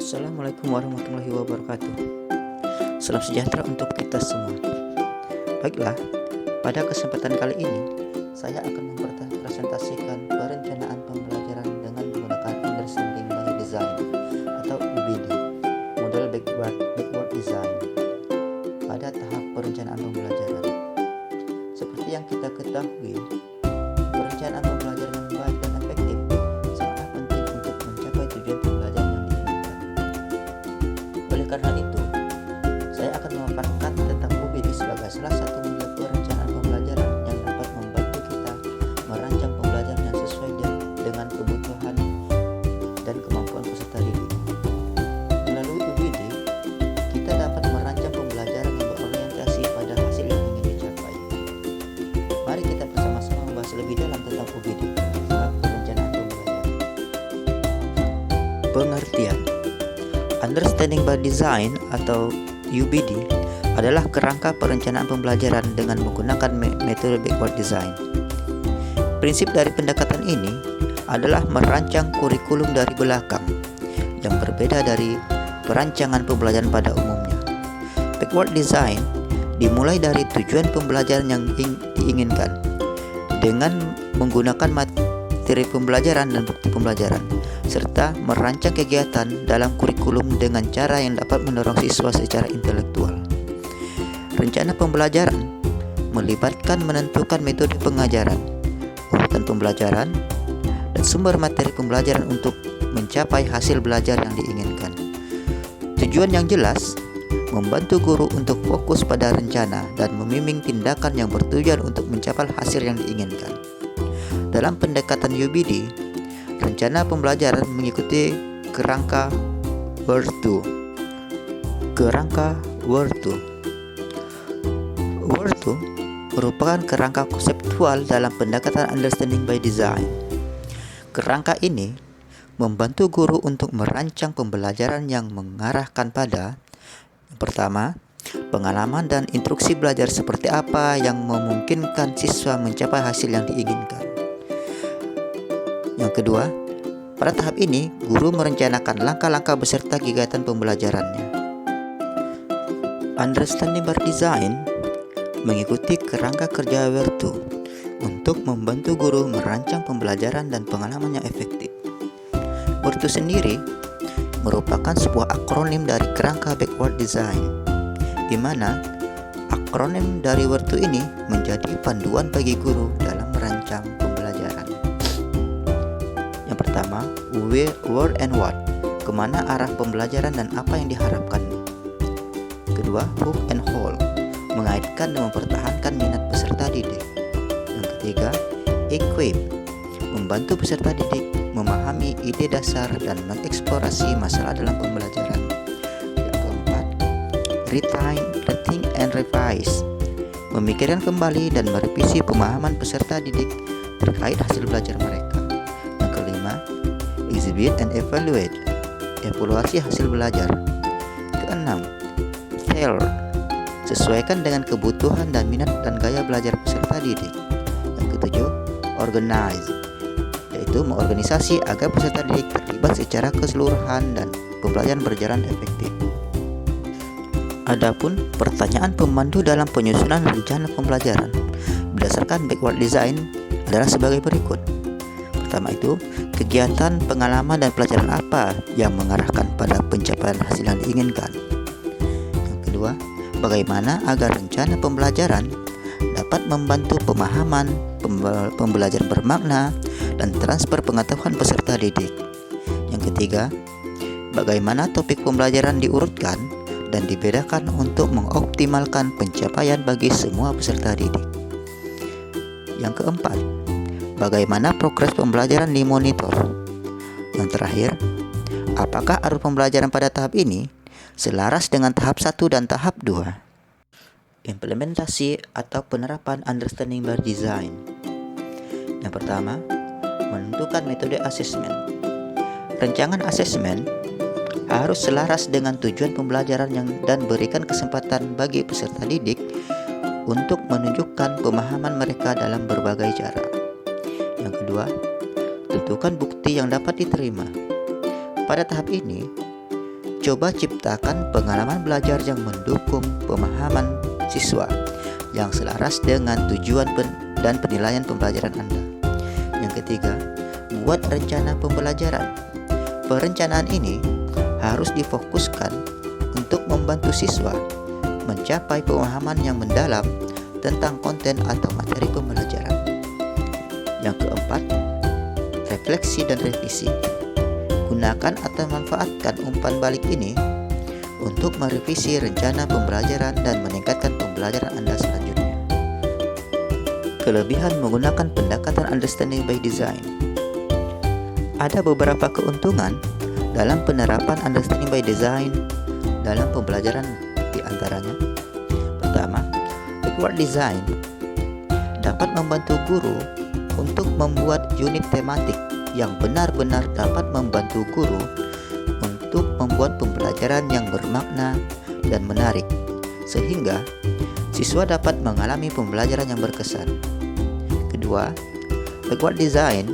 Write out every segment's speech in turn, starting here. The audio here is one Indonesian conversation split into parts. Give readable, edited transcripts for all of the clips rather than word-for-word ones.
Assalamualaikum warahmatullahi wabarakatuh. Salam sejahtera untuk kita semua. Baiklah, pada kesempatan kali ini saya akan mempresentasikan perencanaan pembelajaran dengan menggunakan Understanding by Design atau UBD, model backward design pada tahap perencanaan pembelajaran. Seperti yang kita ketahui, perencanaan pembelajaran yang baik dan efektif sangat penting untuk mencapai tujuan pembelajaran yang diinginkan. Oleh karena itu, saya akan memaparkan tentang UBD sebagai salah satu model perencanaan pembelajaran yang dapat membantu kita merancang pembelajaran yang sesuai dengan kebutuhan dan kemampuan peserta didik. Melalui UBD, kita dapat merancang pembelajaran yang berorientasi pada hasil yang ingin dicapai. Mari kita bersama-sama membahas lebih dalam tentang UBD, perencanaan pembelajaran. Pengertian: Understanding by Design atau UBD adalah kerangka perencanaan pembelajaran dengan menggunakan metode backward design. Prinsip dari pendekatan ini adalah merancang kurikulum dari belakang yang berbeda dari perancangan pembelajaran pada umumnya. Backward design dimulai dari tujuan pembelajaran yang diinginkan dengan menggunakan materi pembelajaran dan bukti pembelajaran, serta merancang kegiatan dalam kurikulum dengan cara yang dapat mendorong siswa secara intelektual. Rencana pembelajaran melibatkan menentukan metode pengajaran, urutan pembelajaran, dan sumber materi pembelajaran untuk mencapai hasil belajar yang diinginkan. Tujuan yang jelas membantu guru untuk fokus pada rencana dan membimbing tindakan yang bertujuan untuk mencapai hasil yang diinginkan. Dalam pendekatan UBD, rencana pembelajaran mengikuti kerangka Where-to. Kerangka Where-to merupakan kerangka konseptual dalam pendekatan Understanding by Design. Kerangka ini membantu guru untuk merancang pembelajaran yang mengarahkan pada: yang pertama, pengalaman dan instruksi belajar seperti apa yang memungkinkan siswa mencapai hasil yang diinginkan. Yang kedua, pada tahap ini, guru merencanakan langkah-langkah beserta kegiatan pembelajarannya. Understanding by Design mengikuti kerangka kerja Where-to untuk membantu guru merancang pembelajaran dan pengalaman yang efektif. Where-to sendiri merupakan sebuah akronim dari kerangka backward design, di mana akronim dari Where-to ini menjadi panduan bagi guru dalam merancang pembelajaran. Yang pertama, where and what, kemana arah pembelajaran dan apa yang diharapkan. Kedua, hook and hold, mengaitkan dan mempertahankan minat peserta didik. Yang ketiga, equip, membantu peserta didik memahami ide dasar dan mengeksplorasi masalah dalam pembelajaran. Yang keempat, rethink and revise, memikirkan kembali dan merevisi pemahaman peserta didik terkait hasil belajar mereka. Yang kelima, exhibit and evaluate, evaluasi hasil belajar. Keenam, tailor, sesuaikan dengan kebutuhan dan minat dan gaya belajar peserta didik. Yang ketujuh, organize, yaitu mengorganisasi agar peserta didik terlibat secara keseluruhan dan pembelajaran berjalan efektif. Adapun pertanyaan pemandu dalam penyusunan rencana pembelajaran berdasarkan backward design adalah sebagai berikut. Pertama itu, kegiatan, pengalaman, dan pelajaran apa yang mengarahkan pada pencapaian hasil yang diinginkan. Yang kedua, bagaimana agar rencana pembelajaran dapat membantu pemahaman, pembelajaran bermakna, dan transfer pengetahuan peserta didik. Yang ketiga, bagaimana topik pembelajaran diurutkan dan dibedakan untuk mengoptimalkan pencapaian bagi semua peserta didik. Yang keempat, bagaimana progres pembelajaran dimonitor. Yang terakhir, apakah arus pembelajaran pada tahap ini selaras dengan tahap 1 dan tahap 2. Implementasi atau penerapan Understanding by Design. Yang pertama, menentukan metode asesmen. Rancangan asesmen harus selaras dengan tujuan pembelajaran dan berikan kesempatan bagi peserta didik untuk menunjukkan pemahaman mereka dalam berbagai cara. Yang kedua, tentukan bukti yang dapat diterima. Pada tahap ini, coba ciptakan pengalaman belajar yang mendukung pemahaman siswa yang selaras dengan tujuan dan penilaian pembelajaran Anda. Yang ketiga, buat rencana pembelajaran. Perencanaan ini harus difokuskan untuk membantu siswa mencapai pemahaman yang mendalam tentang konten atau materi pembelajaran. Yang keempat, refleksi dan revisi. Gunakan atau manfaatkan umpan balik ini untuk merevisi rencana pembelajaran dan meningkatkan pembelajaran Anda selanjutnya. Kelebihan menggunakan pendekatan understanding by design. Ada beberapa keuntungan dalam penerapan understanding by design dalam pembelajaran, di antaranya. Pertama, backward design dapat membantu guru untuk membuat unit tematik yang benar-benar dapat membantu guru untuk membuat pembelajaran yang bermakna dan menarik, sehingga siswa dapat mengalami pembelajaran yang berkesan. Kedua, backward design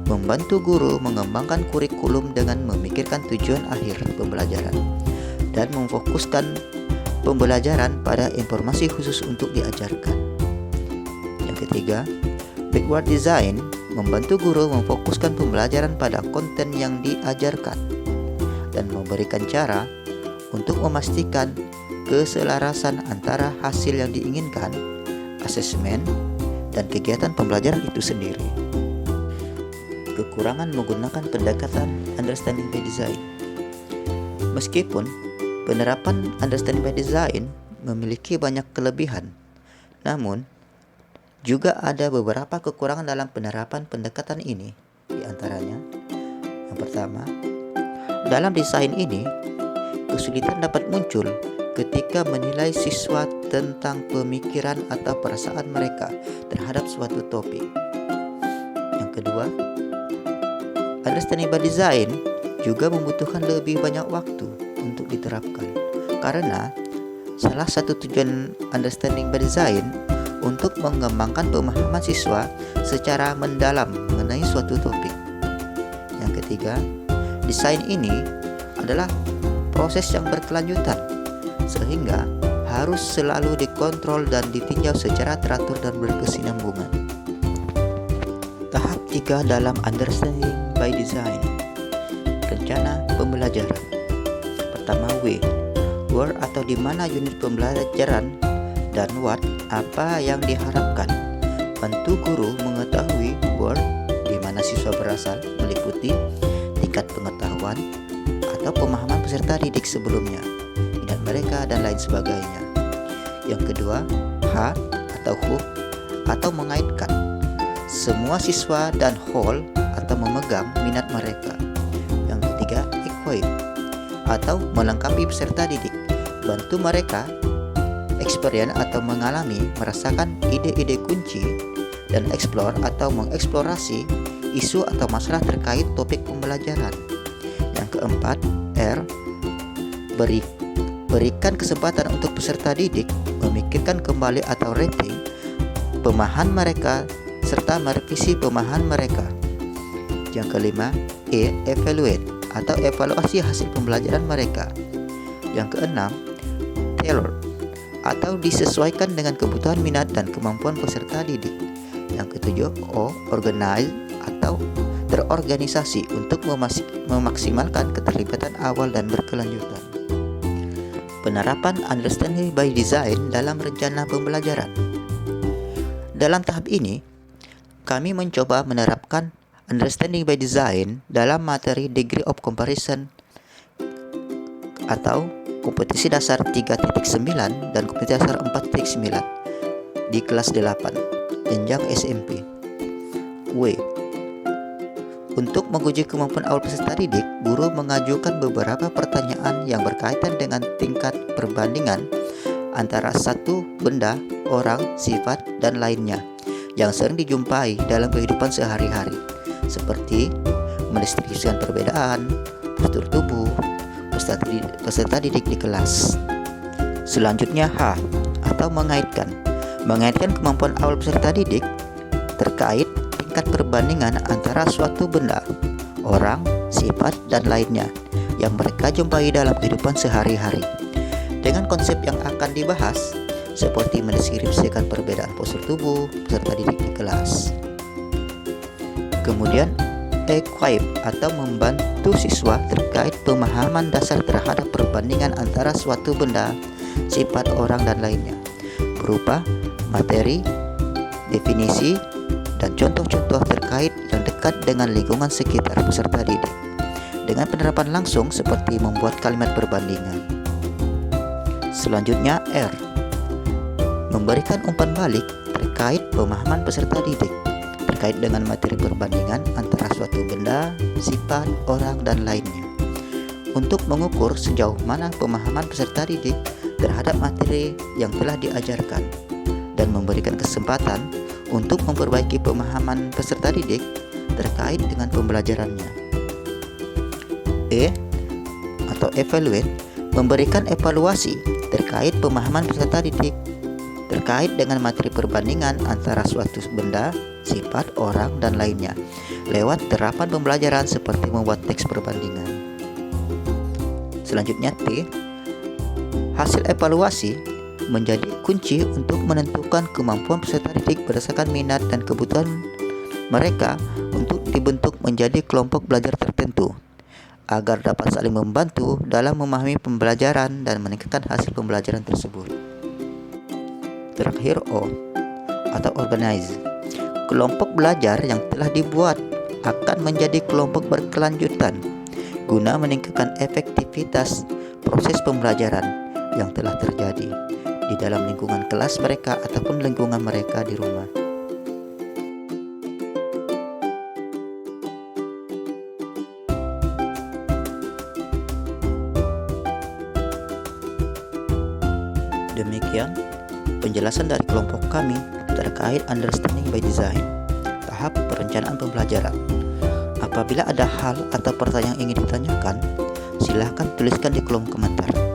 membantu guru mengembangkan kurikulum dengan memikirkan tujuan akhir pembelajaran dan memfokuskan pembelajaran pada informasi khusus untuk diajarkan. Yang ketiga, backward design membantu guru memfokuskan pembelajaran pada konten yang diajarkan dan memberikan cara untuk memastikan keselarasan antara hasil yang diinginkan, asesmen, dan kegiatan pembelajaran itu sendiri. Kekurangan menggunakan pendekatan understanding by design. Meskipun penerapan understanding by design memiliki banyak kelebihan, namun juga ada beberapa kekurangan dalam penerapan pendekatan ini. Di antaranya, yang pertama, dalam desain ini kesulitan dapat muncul ketika menilai siswa tentang pemikiran atau perasaan mereka terhadap suatu topik. Yang kedua, understanding by design juga membutuhkan lebih banyak waktu untuk diterapkan, karena salah satu tujuan understanding by design untuk mengembangkan pemahaman siswa secara mendalam mengenai suatu topik. Yang ketiga, desain ini adalah proses yang berkelanjutan, sehingga harus selalu dikontrol dan ditinjau secara teratur dan berkesinambungan. Tahap 3 dalam understanding by design. Rencana pembelajaran. Pertama, where atau di mana unit pembelajaran, dan what, apa yang diharapkan. Bantu guru mengetahui where, di mana siswa berasal, meliputi tingkat pengetahuan atau pemahaman peserta didik sebelumnya, minat mereka, dan lain sebagainya. Yang kedua, atau who, atau mengaitkan semua siswa dan whole atau memegang minat mereka. Yang ketiga, equip, atau melengkapi peserta didik, bantu mereka experience atau mengalami, merasakan ide-ide kunci, dan explore atau mengeksplorasi isu atau masalah terkait topik pembelajaran. Yang keempat, berikan kesempatan untuk peserta didik memikirkan kembali atau rating pemahaman mereka serta merevisi pemahaman mereka. Yang kelima, evaluate atau evaluasi hasil pembelajaran mereka. Yang keenam, tailor atau disesuaikan dengan kebutuhan minat dan kemampuan peserta didik. Yang ketujuh, organize atau terorganisasi untuk memaksimalkan keterlibatan awal dan berkelanjutan. Penerapan understanding by design dalam rencana pembelajaran. Dalam tahap ini, kami mencoba menerapkan understanding by design dalam materi degree of comparison atau kompetisi dasar 3.9 dan kompetisi dasar 4.9 di kelas 8 jenjang SMP. Untuk menguji kemampuan awal peserta didik, guru mengajukan beberapa pertanyaan yang berkaitan dengan tingkat perbandingan antara satu benda, orang, sifat, dan lainnya yang sering dijumpai dalam kehidupan sehari-hari, seperti mendistribusikan perbedaan postur tubuh peserta didik di kelas. Selanjutnya, atau mengaitkan kemampuan awal peserta didik terkait tingkat perbandingan antara suatu benda, orang, sifat, dan lainnya yang mereka jumpai dalam kehidupan sehari-hari. Dengan konsep yang akan dibahas, seperti mendeskripsikan perbedaan postur tubuh peserta didik di kelas. Kemudian, equip atau membantu siswa terkait pemahaman dasar terhadap perbandingan antara suatu benda, sifat orang, dan lainnya, berupa materi, definisi, dan contoh-contoh terkait yang dekat dengan lingkungan sekitar peserta didik, dengan penerapan langsung seperti membuat kalimat perbandingan. Selanjutnya, R. Memberikan umpan balik terkait pemahaman peserta didik terkait dengan materi perbandingan antara suatu benda, sifat, orang, dan lainnya, untuk mengukur sejauh mana pemahaman peserta didik terhadap materi yang telah diajarkan, dan memberikan kesempatan untuk memperbaiki pemahaman peserta didik terkait dengan pembelajarannya. E. Atau evaluate, memberikan evaluasi terkait pemahaman peserta didik terkait dengan materi perbandingan antara suatu benda, sifat, orang, dan lainnya lewat terapan pembelajaran seperti membuat teks perbandingan. Selanjutnya T. Hasil evaluasi menjadi kunci untuk menentukan kemampuan peserta didik berdasarkan minat dan kebutuhan mereka untuk dibentuk menjadi kelompok belajar tertentu, agar dapat saling membantu dalam memahami pembelajaran dan meningkatkan hasil pembelajaran tersebut. Terakhir O. Atau organize, kelompok belajar yang telah dibuat akan menjadi kelompok berkelanjutan guna meningkatkan efektivitas proses pembelajaran yang telah terjadi di dalam lingkungan kelas mereka ataupun lingkungan mereka di rumah. Demikian penjelasan dari kelompok kami terkait understanding by design, tahap perencanaan pembelajaran. Apabila ada hal atau pertanyaan yang ingin ditanyakan, silahkan tuliskan di kolom komentar.